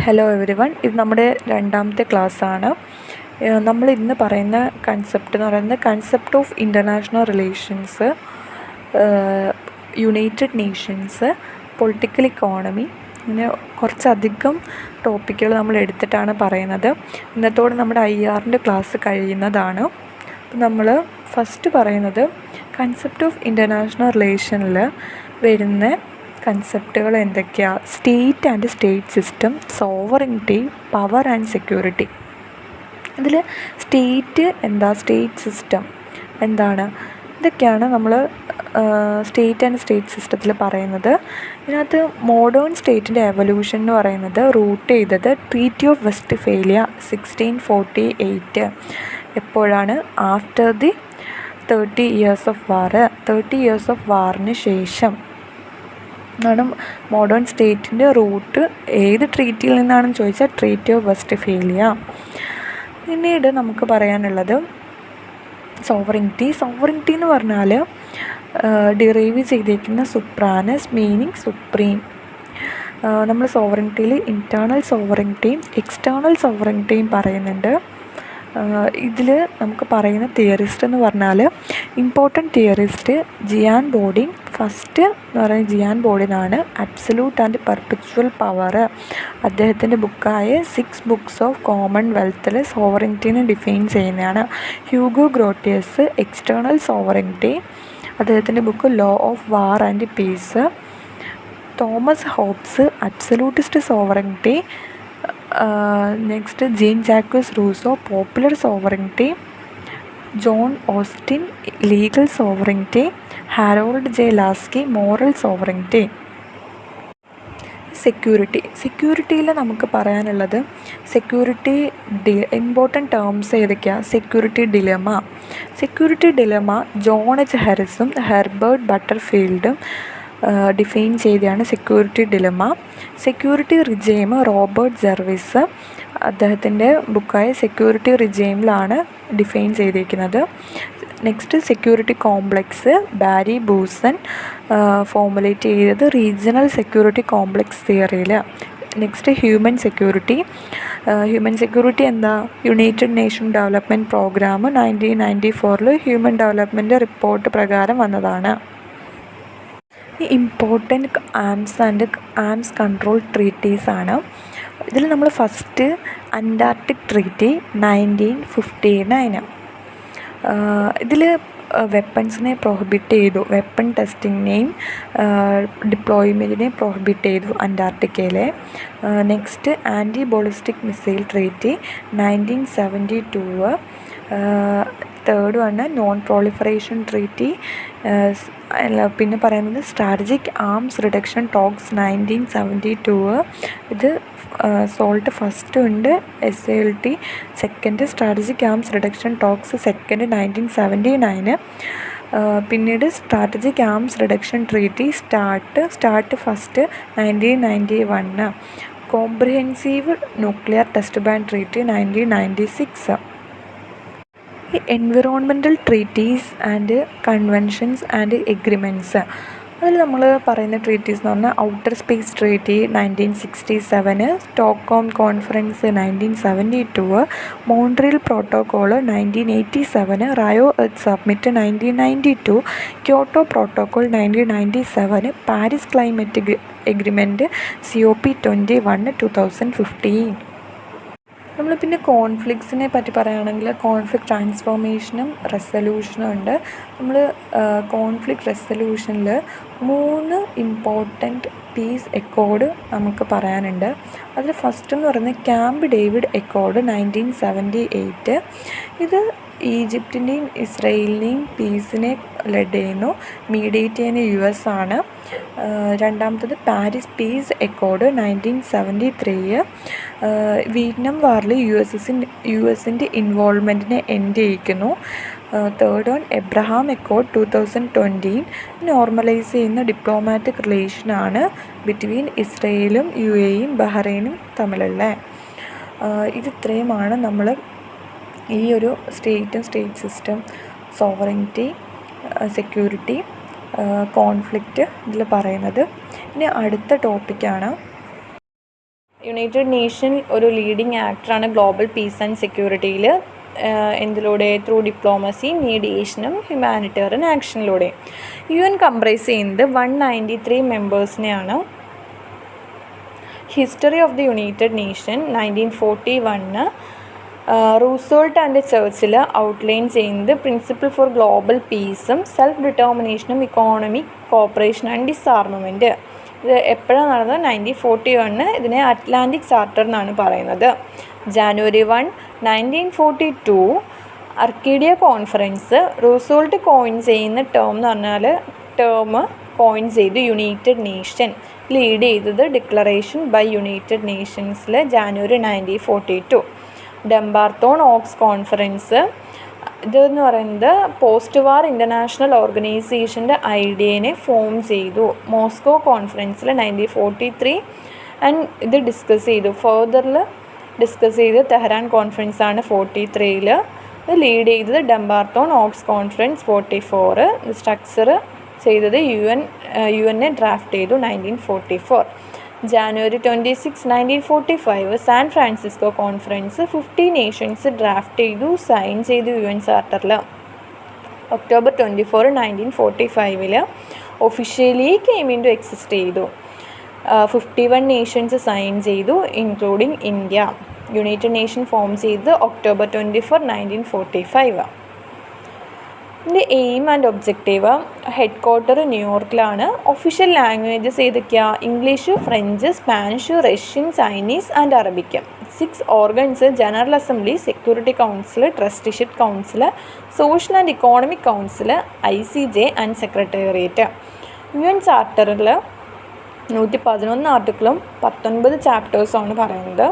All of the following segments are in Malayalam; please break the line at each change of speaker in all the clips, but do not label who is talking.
ഹലോ എവരി വൺ, ഇത് നമ്മുടെ രണ്ടാമത്തെ ക്ലാസ്സാണ്. നമ്മൾ ഇന്ന് പറയുന്ന കൺസെപ്റ്റ് എന്ന് പറയുന്നത് concept of international relations, United Nations, political economy, ഇങ്ങനെ കുറച്ചധികം ടോപ്പിക്കുകൾ നമ്മൾ എടുത്തിട്ടാണ് പറയുന്നത്. ഇന്നത്തോടെ നമ്മുടെ IR ക്ലാസ് കഴിയുന്നതാണ്. അപ്പം നമ്മൾ ഫസ്റ്റ് പറയുന്നത് കൺസെപ്റ്റ് ഓഫ് ഇൻ്റർനാഷണൽ റിലേഷനിൽ വരുന്ന കൺസെപ്റ്റുകൾ എന്തൊക്കെയാണ്? State and state system, sovereignty, power and security. ഇതിൽ സ്റ്റേറ്റ് എന്താ, സ്റ്റേറ്റ് സിസ്റ്റം എന്താണ്, ഇതൊക്കെയാണ് നമ്മൾ സ്റ്റേറ്റ് ആൻഡ് സ്റ്റേറ്റ് സിസ്റ്റത്തിൽ പറയുന്നത്. ഇതിനകത്ത് മോഡേൺ സ്റ്റേറ്റിൻ്റെ എവല്യൂഷൻ എന്ന് പറയുന്നത് റൂട്ട് ചെയ്തത് ട്രീറ്റി ഓഫ് വെസ്റ്റ്ഫേലിയ 1648 എപ്പോഴാണ്? After the 30 years of war. 30 years of വാറിന് ശേഷം ആണ് മോഡേൺ സ്റ്റേറ്റിൻ്റെ റൂട്ട് ഏത് ട്രീറ്റിയിൽ നിന്നാണെന്ന് ചോദിച്ചാൽ ട്രീറ്റി ഓഫ് വെസ്റ്റ്ഫേലിയ. പിന്നീട് നമുക്ക് പറയാനുള്ളത് സോവറിനിറ്റി. സോവറിനിറ്റി എന്ന് പറഞ്ഞാൽ ഡിറൈവ് ചെയ്തേക്കുന്ന സുപ്രാനസ് മീനിങ് സുപ്രീം. നമ്മൾ സോവറിനിറ്റിയിൽ ഇൻറ്റേർണൽ സോവറിനിറ്റിയും എക്സ്റ്റേർണൽ സോവറിനിറ്റിയും പറയുന്നുണ്ട്. ഇതിൽ നമുക്ക് പറയുന്ന തിയറിസ്റ്റ് എന്ന് പറഞ്ഞാൽ important theorist Jean Bodin. First എന്ന് പറയുന്നത് ജിയാൻ ബോർഡിനാണ്. അബ്സല്യൂട്ട് ആൻഡ് പെർപെച്വൽ പവർ അദ്ദേഹത്തിൻ്റെ ബുക്കായ 6 Books ഓഫ് കോമൺവെൽത്തിൽ സോവറിനിറ്റിനെ ഡിഫൈൻ ചെയ്യുന്നതാണ്. ഹ്യൂഗോ ഗ്രോട്ടിയസ് എക്സ്റ്റേർണൽ സോവറിനിറ്റി, അദ്ദേഹത്തിൻ്റെ book law of war and peace. Thomas Hobbes absolutist sovereignty. Next Jean Jacques Rousseau popular sovereignty. John Austin legal sovereignty. Harold J Laski moral sovereignty. സെക്യൂരിറ്റിയിൽ നമുക്ക് പറയാനുള്ളത് സെക്യൂരിറ്റി ഇമ്പോർട്ടൻറ്റ് ടേംസ് ഏതൊക്കെയാണ്? സെക്യൂരിറ്റി ഡിലമ ജോൺ എച്ച് ഹാരിസും ഹെർബർട്ട് ബട്ടർഫീൽഡും ഡിഫൈൻ ചെയ്തതാണ് security dilemma. Security regime Robert Jervis അദ്ദേഹത്തിൻ്റെ ബുക്കായ സെക്യൂരിറ്റി റിജെയിമിലാണ് ഡിഫൈൻ ചെയ്തിരിക്കുന്നത്. Next security complex Barry Buzan formulate ചെയ്തത് റീജിയണൽ സെക്യൂരിറ്റി കോംപ്ലക്സ് തിയറിയിൽ. നെക്സ്റ്റ് ഹ്യൂമൻ സെക്യൂരിറ്റി എന്താ? United Nation Development Programme 1994 human development report പ്രകാരം വന്നതാണ്. ഇമ്പോർട്ടൻറ്റ് ആംസ് കൺട്രോൾ ട്രീറ്റീസാണ്. ഇതിൽ നമ്മൾ ഫസ്റ്റ് അന്റാർട്ടിക് ട്രീറ്റി 1959. ഇതിൽ വെപ്പൺസിനെ പ്രൊഹിബിറ്റ് ചെയ്തു, വെപ്പൺ ടെസ്റ്റിങ്ങിനെയും ഡിപ്ലോയ്മെൻറ്റിനെയും പ്രൊഹിബിറ്റ് ചെയ്തു അന്റാർട്ടിക്കയിലെ. Next anti ballistic missile treaty 1972. Third one non proliferation treaty. പിന്നെ പറയുന്നത് സ്ട്രാറ്റജിക് ആംസ് റിഡക്ഷൻ ടോക്സ് 1972. ഇത് സോൾട്ട് ഫസ്റ്റ് ഉണ്ട്, SALT second. Strategic arms reduction talks second 1979. പിന്നീട് strategic arms reduction treaty START first 1991. Comprehensive nuclear test ban treaty 1996. Environmental treaties and conventions and agreements. അതിൽ നമ്മൾ പറയുന്ന ട്രീറ്റീസ് എന്ന് പറഞ്ഞാൽ outer space treaty 1967, Stockholm conference 1972, Montreal protocol 1987, Rio earth submit 1992, Kyoto protocol 1997, Paris climate agreement COP21 2015. നമ്മൾ പിന്നെ കോൺഫ്ലിക്ട്സിനെ പറ്റി പറയുകയാണെങ്കിൽ കോൺഫ്ലിക്റ്റ് ട്രാൻസ്ഫോർമേഷനും റെസൊല്യൂഷനും ഉണ്ട്. നമ്മൾ കോൺഫ്ലിക്റ്റ് റെസൊല്യൂഷനിൽ 3 ഇമ്പോർട്ടൻറ്റ് പീസ് അക്കോർഡ് നമുക്ക് പറയാനുണ്ട്. അതിൽ ഫസ്റ്റ് എന്ന് പറയുന്നത് ക്യാമ്പ് ഡേവിഡ് അക്കോർഡ് 1978. ഇത് ഈജിപ്തിൻ്റെയും ഇസ്രയേലിനെയും പീസിനെ ലീഡ് ചെയ്യുന്നു, മീഡിയേറ്റ് ചെയ്യുന്ന US ആണ്. രണ്ടാമത്തത് പാരീസ് പീസ് അക്കോർഡ് 1973. വിയറ്റ്നാം വാറിൽ US-ൻ്റെ ഇൻവോൾവ്മെൻറ്റിനെ എൻഡ് ചെയ്യിക്കുന്നു. Third one Abraham accord 2020 normalise ചെയ്യുന്ന ഡിപ്ലോമാറ്റിക് റിലേഷനാണ് ബിറ്റ്വീൻ ഇസ്രയേലും UAEയും ബഹ്റൈനും തമ്മിലുള്ള. ഇത്രയുമാണ് നമ്മൾ ഈ ഒരു state system, sovereignty, security, conflict ഇതിൽ പറയുന്നത്. ഇനി അടുത്ത ടോപ്പിക്കാണ്
യുണൈറ്റഡ് നേഷൻ ഒരു ലീഡിങ് ആക്ടറാണ് ഗ്ലോബൽ പീസ് ആൻഡ് സെക്യൂരിറ്റിയിൽ. എന്തിലൂടെ? ത്രൂ ഡിപ്ലോമസി, മീഡിയേഷനും ഹ്യൂമാനിറ്റേറിയൻ ആക്ഷനിലൂടെ. UN കംപ്രൈസ് ചെയ്യുന്നത് 193 മെമ്പേഴ്സിനെയാണ്. History of the United Nation 1941. Roosevelt and Churchill outline ചെയ്യുന്നത് പ്രിൻസിപ്പിൾ ഫോർ ഗ്ലോബൽ പീസും സെൽഫ് ഡിറ്റർമിനേഷനും ഇക്കോണമിക് കോപ്പറേഷൻ ആൻഡ് ഡിസ്ആർമമെൻറ്റ്. ഇത് എപ്പോഴാണ് നടന്നത്? 1941. ഇതിനെ അറ്റ്ലാന്റിക് ചാർട്ടർ എന്നാണ് പറയുന്നത്. January 1, 1942 Arcadia conference. Roosevelt coin ചെയ്യുന്ന ടേം എന്ന് പറഞ്ഞാൽ കോയിൻ ചെയ്ത് യുണൈറ്റഡ് നേഷൻ. ലീഡ് ചെയ്തത് ഡിക്ലറേഷൻ ബൈ യുണൈറ്റഡ് നേഷൻസിൽ January 1942. Dumbarton Oaks conference. ഇതെന്ന് പറയുന്നത് പോസ്റ്റ് വാർ ഇൻ്റർനാഷണൽ ഓർഗനൈസേഷൻ്റെ ഐഡിയനെ ഫോം ചെയ്തു. മോസ്കോ കോൺഫറൻസിൽ 1943 ആൻഡ് ഇത് ഡിസ്കസ് ചെയ്തു. ഫർദറിൽ ഡിസ്കസ് ചെയ്ത് തെഹ്റാൻ കോൺഫറൻസാണ് 43ൽ. ഇത് ലീഡ് ചെയ്തത് ഡംബാർത്തോൺ ഓക്സ് കോൺഫറൻസ് 44. സ്ട്രക്ചർ ചെയ്തത് UN ഡ്രാഫ്റ്റ് ചെയ്തു 1944. January 26, 1945 San Francisco conference 50 Nations draft ചെയ്തു, സൈൻ ചെയ്തു UN ചാർട്ടറിൽ. October 24, 1945 officially came into exist ചെയ്തു. 51 നേഷൻസ് സൈൻ ചെയ്തു including India. United Nation form ചെയ്ത് October 24, 1945. ഇതിൻ്റെ aim and objective. Headquarter ന്യൂയോർക്കിലാണ്. ഒഫീഷ്യൽ ലാംഗ്വേജസ് ഏതൊക്കെയാണ്? English, French, Spanish, Russian, Chinese and Arabic. 6 organs: General Assembly, Security Council, Trusteeship Council, Social and Economic Council, ICJ and Secretariat. UN ചാർട്ടറിൽ 111 ആർട്ടിക്കിളും 19 ചാപ്റ്റേഴ്സുമാണ് പറയുന്നത്.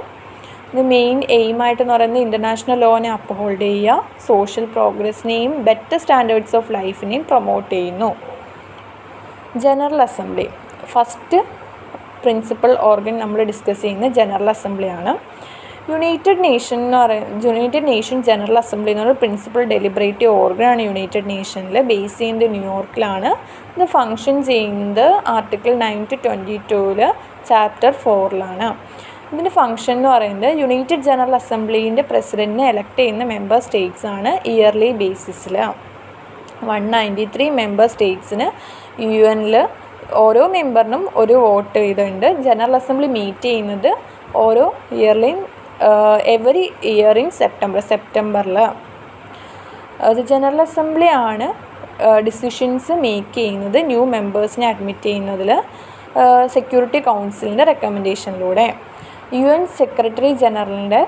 ഇത് മെയിൻ എയിമായിട്ടെന്ന് പറയുന്നത് ഇൻ്റർനാഷണൽ ലോനെ അപ്ഹോൾഡ് ചെയ്യുക, സോഷ്യൽ പ്രോഗ്രസിനെയും ബെറ്റർ സ്റ്റാൻഡേർഡ്സ് ഓഫ് ലൈഫിനെയും പ്രൊമോട്ട് ചെയ്യുന്നു. General Assembly first principal organ നമ്മൾ ഡിസ്കസ് ചെയ്യുന്നത് ജനറൽ അസംബ്ലിയാണ്. യുണൈറ്റഡ് നേഷൻ ജനറൽ അസംബ്ലി എന്ന് പറയുന്നത് പ്രിൻസിപ്പൽ ഡെലിബറേറ്റീവ് ഓർഗനാണ് യുണൈറ്റഡ് നേഷനിൽ. ബേസ് ചെയ്യുന്നത് ന്യൂയോർക്കിലാണ്. ഇത് ഫങ്ഷൻ ചെയ്യുന്നത് ആർട്ടിക്കിൾ 9 to 22 ചാപ്റ്റർ 4 ഇതിൻ്റെ ഫങ്ഷൻ എന്ന് പറയുന്നത് യുണൈറ്റഡ് ജനറൽ അസംബ്ലീൻ്റെ പ്രസിഡൻറ്റിനെ എലക്ട് ചെയ്യുന്ന മെമ്പർ സ്റ്റേറ്റ്സ് ആണ് ഇയർലി ബേസിസിൽ. 193 മെമ്പർ സ്റ്റേറ്റ്സിന് UN ഓരോ മെമ്പറിനും ഒരു വോട്ട് ചെയ്തിട്ടുണ്ട്. ജനറൽ അസംബ്ലി മീറ്റ് ചെയ്യുന്നത് ഓരോ എവറി ഇയർ ഇൻ സെപ്റ്റംബറിൽ. അത് ജനറൽ അസംബ്ലി ആണ് ഡിസിഷൻസ് മേക്ക് ചെയ്യുന്നത് ന്യൂ മെമ്പേഴ്സിനെ അഡ്മിറ്റ് ചെയ്യുന്നതിൽ സെക്യൂരിറ്റി കൗൺസിലിൻ്റെ റെക്കമെൻഡേഷനിലൂടെ. UN സെക്രട്ടറി ജനറലിൻ്റെ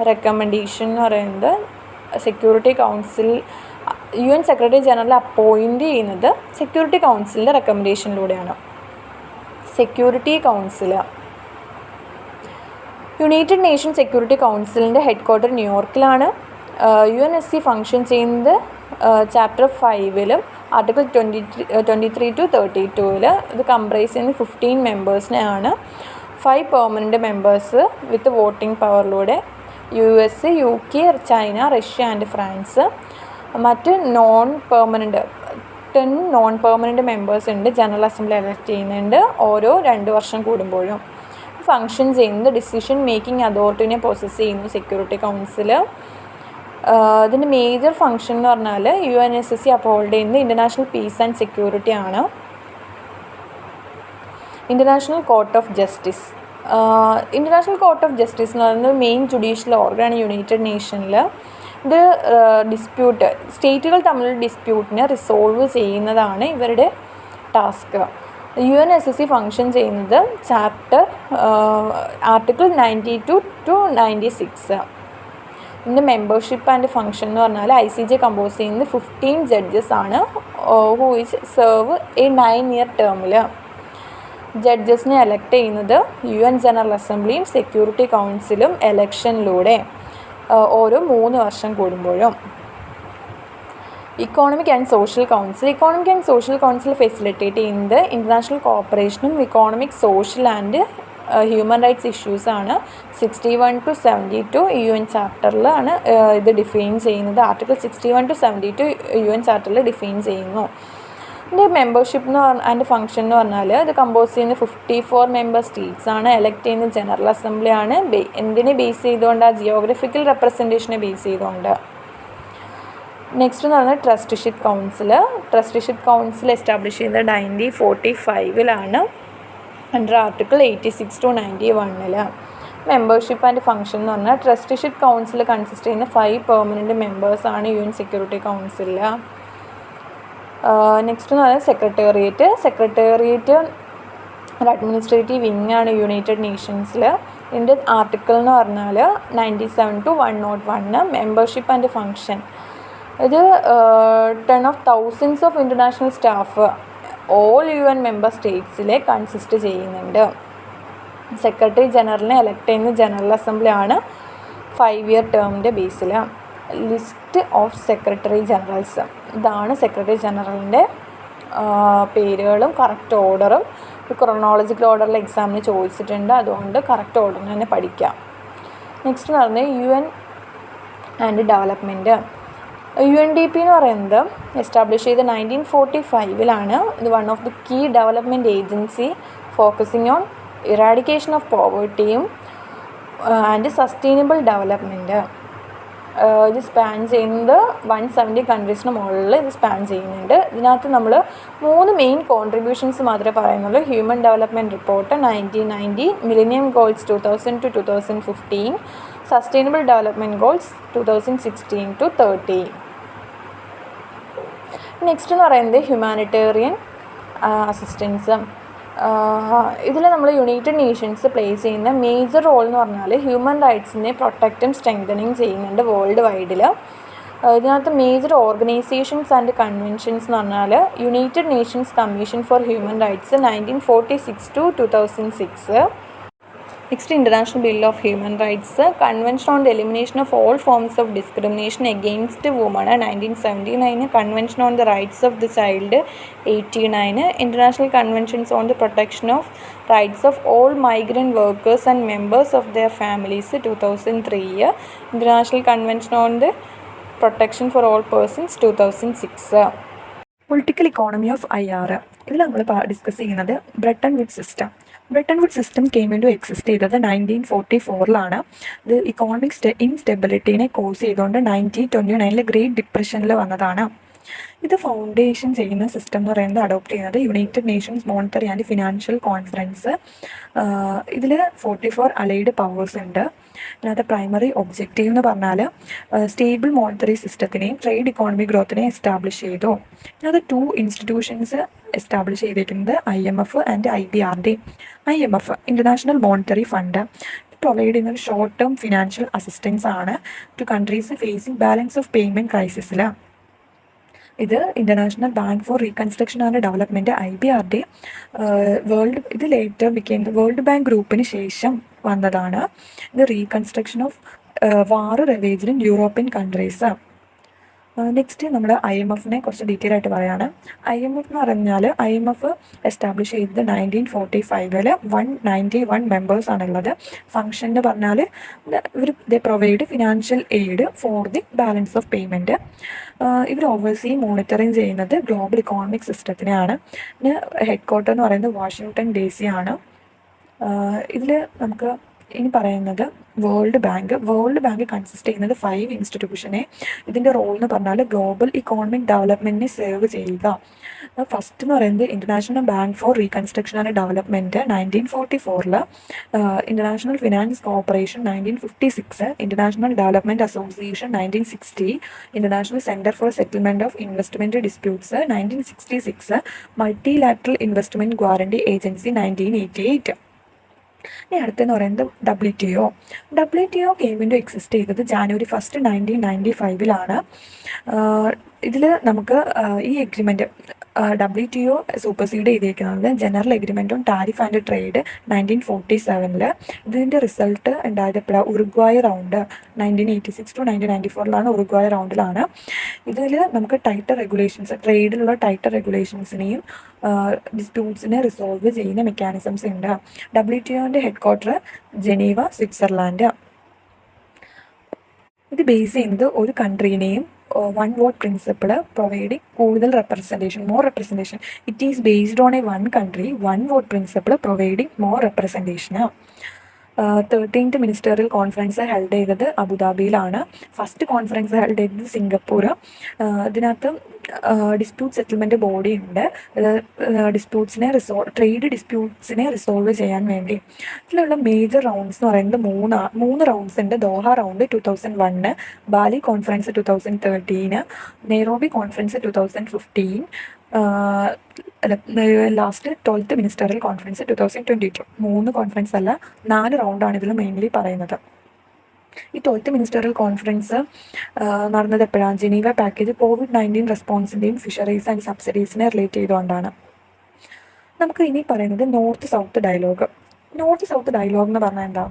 റെക്കമെൻഡേഷൻ എന്ന് പറയുന്നത് UN സെക്രട്ടറി ജനറൽ അപ്പോയിൻറ്റ് ചെയ്യുന്നത് സെക്യൂരിറ്റി കൗൺസിലിൻ്റെ റെക്കമെൻഡേഷനിലൂടെയാണ്. Security Council United Nation Security കൗൺസിലിൻ്റെ ഹെഡ് ക്വാർട്ടർ ന്യൂയോർക്കിലാണ്. UNSC ഫങ്ഷൻ ചെയ്യുന്നത് ചാപ്റ്റർ 5 ആർട്ടിക്കിൾ 23 to 32. ഇത് കംപ്രൈസ് ചെയ്യുന്ന 15 മെമ്പേഴ്സിനെയാണ്. 5 പെർമനൻറ്റ് മെമ്പേഴ്സ് വിത്ത് വോട്ടിംഗ് പവറിലൂടെ. US, UK, China, Russia and France. മറ്റ് 10 നോൺ പെർമനൻറ്റ് മെമ്പേഴ്സ് ഉണ്ട്. ജനറൽ അസംബ്ലി എലക്ട് ചെയ്യുന്നുണ്ട് ഓരോ 2 വർഷം കൂടുമ്പോഴും. ഫങ്ഷൻ ചെയ്യുന്നത് ഡിസിഷൻ മേക്കിംഗ് അതോറിറ്റിനെ പൊസസ് ചെയ്യുന്നു സെക്യൂരിറ്റി കൗൺസിൽ. ഇതിൻ്റെ മേജർ ഫങ്ഷൻ എന്ന് പറഞ്ഞാൽ UNSC അപ്ഹോൾഡ് ചെയ്യുന്നത് ഇൻ്റർനാഷണൽ പീസ് ആൻഡ് സെക്യൂരിറ്റി ആണ്. International court of justice. International court of justice എന്ന് പറയുന്നത് മെയിൻ ജുഡീഷ്യൽ ഓർഗനാണ് യുണൈറ്റഡ് നേഷനിൽ. ഇത് ഡിസ്പ്യൂട്ട് സ്റ്റേറ്റുകൾ തമ്മിലുള്ള ഡിസ്പ്യൂട്ടിനെ റിസോൾവ് ചെയ്യുന്നതാണ് ഇവരുടെ ടാസ്ക്. UNSC ഫങ്ഷൻ ചെയ്യുന്നത് ആർട്ടിക്കിൾ 92 to 96. ഇതിൻ്റെ മെമ്പർഷിപ്പ് ആൻഡ് ഫങ്ഷൻ എന്ന് പറഞ്ഞാൽ ICJ കമ്പോസ് ചെയ്യുന്നത് 15 ജഡ്ജസ് ആണ് who is serve a 9-year ടേമിൽ. ജഡ്ജസിനെ എലക്ട് ചെയ്യുന്നത് UN ജനറൽ അസംബ്ലിയും സെക്യൂരിറ്റി കൗൺസിലും എലക്ഷനിലൂടെ ഓരോ 3 വർഷം കൂടുമ്പോഴും. Economic and Social Council facilitate ചെയ്യുന്നത് ഇൻ്റർനാഷണൽ കോപ്പറേഷനും economic, social and human rights ഇഷ്യൂസാണ്. 61 to 72 UN ചാപ്റ്ററിലാണ് ഇത് ഡിഫൈൻ ചെയ്യുന്നത്. ആർട്ടിക്കിൾ 61 to 72 UN ചാപ്റ്ററിൽ ഡിഫൈൻ ചെയ്യുന്നു. ഇതിൻ്റെ മെമ്പർഷിപ്പ് ആൻഡ് ഫംഗ്ഷൻ എന്ന് പറഞ്ഞാൽ ഇത് കമ്പോസ് ചെയ്യുന്ന 54 മെമ്പർ സ്റ്റേറ്റ്സ് ആണ്. എലക്ട് ചെയ്യുന്ന ജനറൽ അസംബ്ലി ആണ്. എന്തിനെ ബേസ് ചെയ്തുകൊണ്ട്? ആ ജിയോഗ്രഫിക്കൽ റെപ്രസെൻറ്റേഷനെ ബേസ് ചെയ്തുകൊണ്ട്. നെക്സ്റ്റ് എന്ന് പറഞ്ഞാൽ trusteeship council. Trusteeship council establish ചെയ്യുന്നത് 1945 under article 86 to 91. Membership and function എന്ന് പറഞ്ഞാൽ ട്രസ്റ്റിഷിപ്പ് കൗൺസിൽ കൺസിസ്റ്റ് ചെയ്യുന്ന 5 പെർമനൻറ്റ് മെമ്പേഴ്സാണ് UN സെക്യൂരിറ്റി കൗൺസിലിൽ. നെക്സ്റ്റ് എന്ന് പറഞ്ഞാൽ സെക്രട്ടേറിയറ്റ്. സെക്രട്ടേറിയറ്റ് ഒരു അഡ്മിനിസ്ട്രേറ്റീവ് വിങ് ആണ് യുണൈറ്റഡ് നേഷൻസിൽ. ഇതിൻ്റെ ആർട്ടിക്കിൾ എന്ന് പറഞ്ഞാൽ 97 to 101. മെമ്പർഷിപ്പ് ആൻഡ് ഫംഗ്ഷൻ ഇത് 10 of thousands of international staff all UN member സ്റ്റേറ്റ്സിലെ കൺസിസ്റ്റ് ചെയ്യുന്നുണ്ട്. സെക്രട്ടറി ജനറലിനെ എലക്ട് ചെയ്യുന്ന ജനറൽ അസംബ്ലി ആണ് 5-year ടേമിൻ്റെ ബേസിൽ. ലിസ്റ്റ് ഓഫ് സെക്രട്ടറി ജനറൽസ് ഇതാണ് സെക്രട്ടറി ജനറലിൻ്റെ പേരുകളും കറക്റ്റ് ഓർഡറും. ക്രൊണോളജിക്കൽ ഓർഡറിൽ എക്സാമിന് ചോദിച്ചിട്ടുണ്ട്, അതുകൊണ്ട് കറക്റ്റ് ഓർഡറിന് തന്നെ പഠിക്കാം. നെക്സ്റ്റ് എന്ന് പറഞ്ഞാൽ UN ആൻഡ് ഡെവലപ്മെൻറ്റ്. UNDP എന്ന് പറയുന്നത് എസ്റ്റാബ്ലിഷ് ചെയ്ത് 1945 ഇത് one of the key development agency focusing on eradication of പോവേർട്ടിയും ആൻഡ് സസ്റ്റൈനബിൾ ഡെവലപ്മെൻറ്റ്. ഇത് സ്പാൻ ചെയ്യുന്നത് 170 കൺട്രീസിന് മുകളിൽ ഇത് സ്പാൻ ചെയ്യുന്നുണ്ട്. ഇതിനകത്ത് നമ്മൾ 3 മെയിൻ കോൺട്രിബ്യൂഷൻസ് മാത്രമേ പറയുന്നുള്ളൂ. Human development report 1990, millennium goals 2000 to 2015, sustainable development goals 2016 to 30. Next എന്ന് പറയുന്നത് ഹ്യൂമാനിറ്റേറിയൻ അസിസ്റ്റൻസ്. ഇതിൽ നമ്മൾ യുണൈറ്റഡ് നേഷൻസ് പ്ലേസ് ചെയ്യുന്ന മേജർ റോൾ എന്ന് പറഞ്ഞാൽ ഹ്യൂമൻ റൈറ്റ്സിനെ പ്രൊട്ടക്റ്റും സ്ട്രെങ്തനിങ് ചെയ്യുന്നുണ്ട് വേൾഡ് വൈഡിൽ. ഇതിനകത്ത് മേജർ ഓർഗനൈസേഷൻസ് ആൻഡ് കൺവെൻഷൻസ് എന്ന് പറഞ്ഞാൽ United Nations commission for human rights 1946 to 2006. Next international bill of human rights. Convention on the elimination of all forms of discrimination against woman 1979. Convention on the rights of the child 89. International conventions on the protection of rights of all migrant workers and members of their families 2003. International convention on the protection for all persons 2006.
Political economy of IR. ഇതിൽ നമ്മൾ ഡിസ്കസ് ചെയ്യുന്നത് Bretton Woods system. Bretton Woods system came into exist ചെയ്തത് 1944. ഇത് ഇക്കോണമിക് ഇൻസ്റ്റെബിലിറ്റീനെ കോസ് ചെയ്തുകൊണ്ട് 1929 ഗ്രേറ്റ് ഡിപ്രഷനിൽ വന്നതാണ്. ഇത് ഫൗണ്ടേഷൻ ചെയ്യുന്ന സിസ്റ്റം എന്ന് പറയുന്നത് അഡോപ്റ്റ് ചെയ്യുന്നത് United Nations monetary and financial conference. ഇതിൽ 44 അലൈഡ് പവേഴ്സ് ഉണ്ട്. ഇതിനകത്ത് പ്രൈമറി ഒബ്ജക്റ്റീവ് എന്ന് പറഞ്ഞാൽ സ്റ്റേബിൾ മോണിറ്ററി സിസ്റ്റത്തിനെയും ട്രേഡ് ഇക്കോണമിക് ഗ്രോത്തിനെയും എസ്റ്റാബ്ലിഷ് ചെയ്തു. ഇതിനകത്ത് 2 ഇൻസ്റ്റിറ്റ്യൂഷൻസ് എസ്റ്റാബ്ലിഷ് ചെയ്തിരിക്കുന്നത് IMF and IBRD. IMF International Monetary Fund provide ചെയ്യുന്ന ഒരു ഷോർട്ട് ടേം ഫിനാൻഷ്യൽ അസിസ്റ്റൻസ് ആണ് to countries facing balance of payment ക്രൈസിസിൽ. ഇത് International bank for reconstruction and Development IBRD ഇത് ലേറ്റർ ബിക്കെയിം വേൾഡ് ബാങ്ക് ഗ്രൂപ്പിന് ശേഷം വന്നതാണ്. ഇത് reconstruction of war ravaged in European countries. Next നമ്മൾ IMFനെ കുറച്ച് ഡീറ്റെയിൽ ആയിട്ട് പറയുകയാണ്. IMF എന്ന് പറഞ്ഞാൽ IMF എസ്റ്റാബ്ലിഷ് ചെയ്തത് 1945 191 മെമ്പേഴ്സാണുള്ളത്. ഫംഗ്ഷൻ എന്ന് പറഞ്ഞാൽ ദേ provide financial aid for the balance of payment. ഇവർ ഓവർസീ മോണിറ്ററിങ് ചെയ്യുന്നത് ഗ്ലോബൽ ഇക്കോണമിക് സിസ്റ്റത്തിനെയാണ്. പിന്നെ ഹെഡ് ക്വാർട്ടർ എന്ന് പറയുന്നത് വാഷിങ്ടൺ DC ആണ്. ഇതിൽ നമുക്ക് ഇനി പറയുന്നത് വേൾഡ് ബാങ്ക് കൺസിസ്റ്റ് ചെയ്യുന്നത് 5 ഇൻസ്റ്റിറ്റ്യൂഷനെ. ഇതിൻ്റെ റോൾ എന്ന് പറഞ്ഞാൽ ഗ്ലോബൽ ഇക്കോണമിക് ഡെവലപ്മെൻറ്റിനെ സെർവ് ചെയ്യുക. ഫസ്റ്റ് എന്ന് പറയുന്നത് international bank for reconstruction and development 1944, international finance corporation 1956, international development association 1960, international centre for settlement of investment disputes 1966, multilateral investment guarantee agency 1988. ഇനി അടുത്തെന്ന് പറയുന്നത് WTO came into exist ചെയ്തത് January 1, 1995. ഇതിൽ നമുക്ക് ഈ എഗ്രിമെൻറ്റ് WTO സൂപ്പർസീഡ് ചെയ്തിരിക്കുന്നത് general agreement on tariff and trade 1947. ഇതിൻ്റെ റിസൾട്ട് ഉണ്ടായത് ഉറുഗ്വായ് റൗണ്ട് 1986 to 1994 ഉറുഗ്വായ് റൗണ്ടിലാണ്. ഇതിൽ നമുക്ക് ടൈറ്റർ റെഗുലേഷൻസ് ട്രേഡിലുള്ള ടൈറ്റർ റെഗുലേഷൻസിനെയും ഡിസ്പ്യൂട്ട്സിനെ റിസോൾവ് ചെയ്യുന്ന മെക്കാനിസംസ് ഉണ്ട്. WTOൻ്റെ ഹെഡ് ക്വാർട്ടർ ജനീവ, സ്വിറ്റ്സർലാൻഡ്. ഇത് ബേസ് ചെയ്യുന്നത് ഒരു കൺട്രീനെയും വൺ വോട്ട് പ്രിൻസിപ്പിൾ പ്രൊവൈഡിങ് കൂടുതൽ representation, more representation. It is based on a one country, one vote principle providing more റെപ്രസെൻറ്റേഷന്. 13th മിനിസ്റ്ററിയൽ കോൺഫറൻസ് ഹെൽഡ് ചെയ്തത് അബുദാബിയിലാണ്. ഫസ്റ്റ് കോൺഫറൻസ് ഹെൽഡ് ചെയ്തത് സിംഗപ്പൂർ. ഇതിനകത്ത് ഡിസ്പ്യൂട്ട് സെറ്റിൽമെൻറ്റ് ബോഡി ഉണ്ട്. ട്രേഡ് ഡിസ്പ്യൂട്ട്സിനെ റിസോൾവ് ചെയ്യാൻ വേണ്ടി. ഇതിലുള്ള മേജർ റൗണ്ട്സ് എന്ന് പറയുന്നത് മൂന്ന് റൗണ്ട്സ് ഉണ്ട്. Doha round 2001, Bali conference 2013, Nairobi conference 2015, last 12th ministerial conference 2022. 3 conference അല്ല, 4 റൗണ്ടാണ് ഇതിൽ മെയിൻലി പറയുന്നത്. ഈ 12th മിനിസ്റ്ററിയൽ കോൺഫറൻസ് നടന്നത് എപ്പോഴാണ്? ജനീവ പാക്കേജ് COVID-19 റെസ്പോൺസിൻ്റെയും ഫിഷറീസ് ആൻഡ് സബ്സിഡീസിനെ റിലേറ്റ് ചെയ്തുകൊണ്ടാണ്. നമുക്ക് ഇനി പറയുന്നത് north south dialogue. North south dialogue എന്ന് പറഞ്ഞാൽ എന്താ?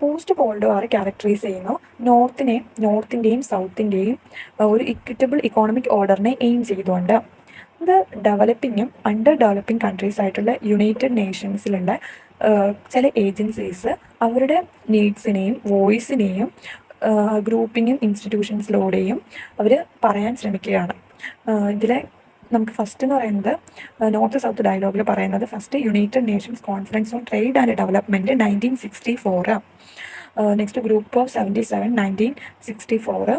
പോസ്റ്റ് കോൾഡ് വാർ ക്യാരക്ടറൈസ് ചെയ്യുന്നു. നോർത്തിൻ്റെയും സൗത്തിൻ്റെയും ഒരു ഇക്വിറ്റബിൾ ഇക്കോണമിക് ഓർഡറിനെ എയിം ചെയ്തുകൊണ്ട്. ഇത് ഡെവലപ്പിങ്ങും അണ്ടർ ഡെവലപ്പിംഗ് കൺട്രീസ് ആയിട്ടുള്ള യുണൈറ്റഡ് നേഷൻസിലുള്ള ചില ഏജൻസീസ് അവരുടെ നീഡ്സിനെയും വോയിസിനെയും ഗ്രൂപ്പിങ്ങും ഇൻസ്റ്റിറ്റ്യൂഷൻസിലൂടെയും അവർ പറയാൻ ശ്രമിക്കുകയാണ്. ഇതിലെ നമുക്ക് ഫസ്റ്റ് എന്ന് പറയുന്നത് നോർത്ത് സൗത്ത് ഡയലോഗിൽ പറയുന്നത് first United Nations Conference on Trade and Development 1964. Next group of 77 1964,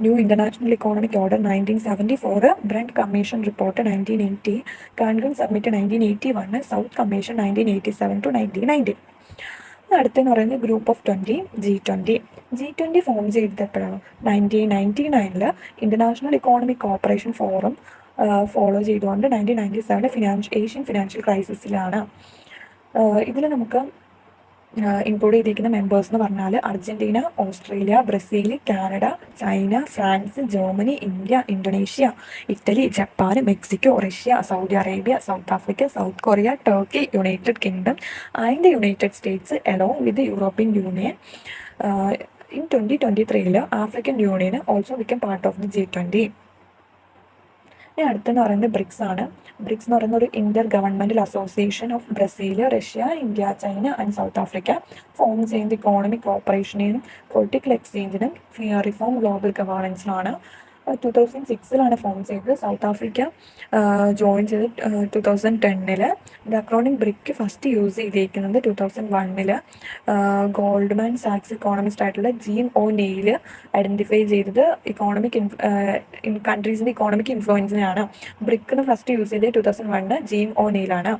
new international economic order 1974, Brandt commission report 1980, Cancun summit 1981, South Commission 1987 to 1990. അടുത്തെന്ന് പറയുന്നത് ഗ്രൂപ്പ് ഓഫ് 20 G20 ഫോം ചെയ്തത് എപ്പോഴാണ്? 1999 international economic corporation forum follow ചെയ്തുകൊണ്ട് 1997 ഏഷ്യൻ ഫിനാൻഷ്യൽ ക്രൈസിസിലാണ്. ഇതിൽ നമുക്ക് ഇൻക്ലൂഡ് ചെയ്തിരിക്കുന്ന മെമ്പേഴ്സ് എന്ന് പറഞ്ഞാൽ Argentina, Australia, Brazil, Canada, China, France, Germany, India, Indonesia, Italy, Japan, Mexico, Russia, Saudi Arabia, south Africa, south Korea, Turkey, United kingdom and the United States along with European union. In 2023 African union also become part of the G20. ഇനി അടുത്തെന്ന് പറയുന്നത് ബ്രിക്സ് ആണ്. ബ്രിക്സ് എന്ന് പറയുന്ന ഒരു intergovernmental association of Brazil, Russia, India, China and South Africa form ചെയ്യുന്ന ഇക്കോണമിക് കോർപ്പറേഷനെയും പൊളിറ്റിക്കൽ എക്സ്ചേഞ്ചിനും റിഫോം ഗ്ലോബൽ ഗവേണൻസിനാണ്. 2006 ഫോം ചെയ്തത്. സൗത്ത് ആഫ്രിക്ക ജോയിൻ ചെയ്ത് 2010. അക്രോണിക് ബ്രിക്ക് ഫസ്റ്റ് യൂസ് ചെയ്തിരിക്കുന്നത് 2001. ഗോൾഡ്മാൻ സാക്സ് ഇക്കോണമിസ്റ്റ് ആയിട്ടുള്ള ജീൻ ഒ നെയിൽ ഐഡൻറ്റിഫൈ ചെയ്തത് കൺട്രീസിൻ്റെ ഇക്കോണമിക് ഇൻഫ്ലുവൻസിനെയാണ്. ബ്രിക്കിന് ഫസ്റ്റ് യൂസ് ചെയ്തത് 2001 ജീൻ ഒ നെയിലാണ്.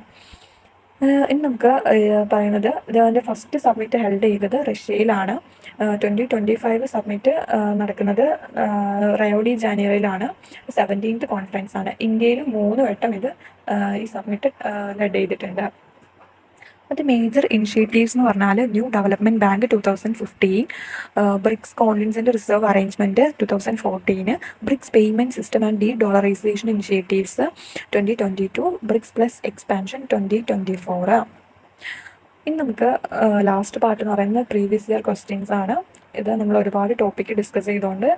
ഇനി നമുക്ക് പറയുന്നത് ഇതിൻ്റെ ഫസ്റ്റ് സബ്മിറ്റ് ഹെൽഡ് ചെയ്തത് റഷ്യയിലാണ്. 2025 സബ്മിറ്റ് നടക്കുന്നത് റയോ ഡി ജാനിയറിയിലാണ്. 17th കോൺഫറൻസ് ആണ്. ഇന്ത്യയിൽ 3 വട്ടം ഇത് ഈ സബ്മിറ്റ് ഹെൽഡ് ചെയ്തിട്ടുണ്ട്. അത് മേജർ ഇനിഷ്യേറ്റീവ്സ് എന്ന് പറഞ്ഞാൽ ന്യൂ ഡെവലപ്മെൻറ്റ് ബാങ്ക് 2015, ബ്രിക്സ് കോൺഫിഡൻസിൻ്റെ reserve arrangement 2014, BRICS payment system and de dollarization initiatives 2022, BRICS plus expansion 2024. ഇനി നമുക്ക് ലാസ്റ്റ് പാർട്ട് എന്ന് പറയുന്നത് പ്രീവിയസ് ഇയർ ക്വസ്റ്റ്യൻസ് ആണ്. ഇത് നമ്മൾ ഒരുപാട് ടോപ്പിക്ക് ഡിസ്കസ് ചെയ്തുകൊണ്ട്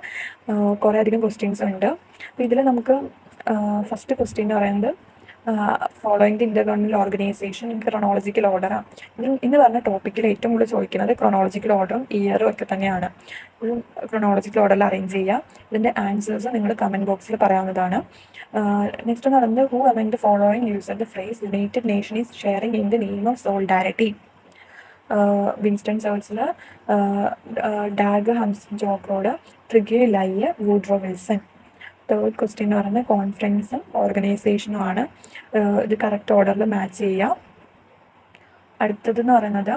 കുറേ അധികം ക്വസ്റ്റ്യൻസ് ഉണ്ട്. അപ്പോൾ ഇതിൽ നമുക്ക് ഫസ്റ്റ് ക്വസ്റ്റ്യൻ എന്ന് പറയുന്നത് following the inter government organization in chronological ഓർഡറാണ്. ഇന്ന് പറഞ്ഞ ടോപ്പിക്കിൽ ഏറ്റവും കൂടുതൽ ചോദിക്കുന്നത് ക്രോണോളജിക്കൽ ഓർഡറും ഇയറും ഒക്കെ തന്നെയാണ്. ക്രോണോളജിക്കൽ ഓർഡറിൽ അറേഞ്ച് ചെയ്യുക. ഇതിൻ്റെ ആൻസേഴ്സ് നിങ്ങൾ കമൻറ്റ് ബോക്സിൽ പറയാവുന്നതാണ്. നെക്സ്റ്റ് എന്ന് പറയുന്നത് who among the following use the phrase united nation is sharing in the name of solidarity? Winston Churchill, Dag Hammarskjold, Trygve Lie, Woodrow Wilson. Third question എന്ന് പറയുന്നത് കോൺഫറൻസും ഓർഗനൈസേഷനുമാണ്. ഇത് കറക്റ്റ് ഓർഡറിൽ മാച്ച് ചെയ്യുക. അടുത്തതെന്ന് പറയുന്നത്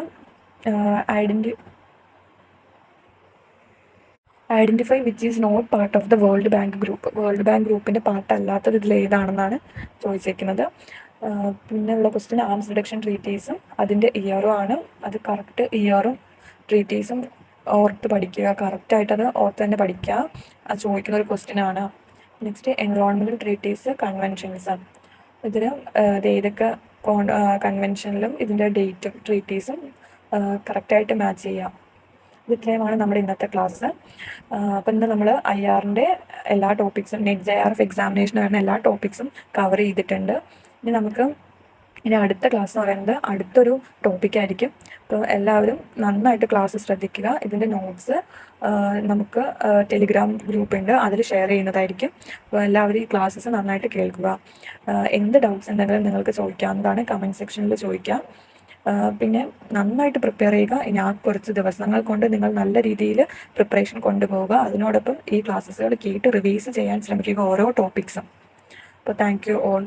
identify which is not part of the world bank group. World bank ഗ്രൂപ്പിൻ്റെ പാർട്ട് അല്ലാത്തത് ഇതിൽ ഏതാണെന്നാണ് ചോദിച്ചിരിക്കുന്നത്. പിന്നെ ഉള്ള ക്വസ്റ്റ്യൻ ആംസ് റിഡക്ഷൻ ട്രീറ്റീസും അതിൻ്റെ ഇയറും ആണ്. അത് കറക്റ്റ് ഇയറും ട്രീറ്റീസും ഓർത്ത് പഠിക്കുക. കറക്റ്റായിട്ടത് ഓർത്ത് തന്നെ പഠിക്കുക. അത് ചോദിക്കുന്ന ഒരു ക്വസ്റ്റ്യനാണ്. Next environmental treaties, conventions. ഇതിന് ഏതൊക്കെ കൺവെൻഷനിലും ഇതിൻ്റെ ഡേറ്റും ട്രീറ്റീസും കറക്റ്റായിട്ട് മാച്ച് ചെയ്യാം. ഇത് ഇത്രയുമാണ് നമ്മുടെ ഇന്നത്തെ ക്ലാസ്. അപ്പം ഇന്ന് നമ്മൾ IRൻ്റെ എല്ലാ ടോപ്പിക്സും നെറ്റ് JRF എക്സാമിനേഷൻ വരുന്ന എല്ലാ ടോപ്പിക്സും കവർ ചെയ്തിട്ടുണ്ട്. ഇനി നമുക്ക് ഇനി അടുത്ത ക്ലാസ് എന്ന് പറയുന്നത് അടുത്തൊരു ടോപ്പിക്കായിരിക്കും. അപ്പോൾ എല്ലാവരും നന്നായിട്ട് ക്ലാസ് ശ്രദ്ധിക്കുക. ഇതിൻ്റെ നോട്ട്സ് നമുക്ക് ടെലിഗ്രാം ഗ്രൂപ്പുണ്ട്, അതിൽ ഷെയർ ചെയ്യുന്നതായിരിക്കും. അപ്പോൾ എല്ലാവരും ഈ ക്ലാസ്സസ് നന്നായിട്ട് കേൾക്കുക. എന്ത് ഡൗട്ട്സ് ഉണ്ടെങ്കിലും നിങ്ങൾക്ക് ചോദിക്കാവുന്നതാണ്, കമൻറ്റ് സെക്ഷനിൽ ചോദിക്കാം. പിന്നെ നന്നായിട്ട് പ്രിപ്പയർ ചെയ്യുക. ഇനി ആ കുറച്ച് ദിവസങ്ങൾ കൊണ്ട് നിങ്ങൾ നല്ല രീതിയിൽ പ്രിപ്പറേഷൻ കൊണ്ടുപോവുക. അതിനോടൊപ്പം ഈ ക്ലാസ്സുകൾ കേട്ട് റിവൈസ് ചെയ്യാൻ ശ്രമിക്കുക ഓരോ ടോപ്പിക്സും. അപ്പോൾ താങ്ക് യു ഓൾ.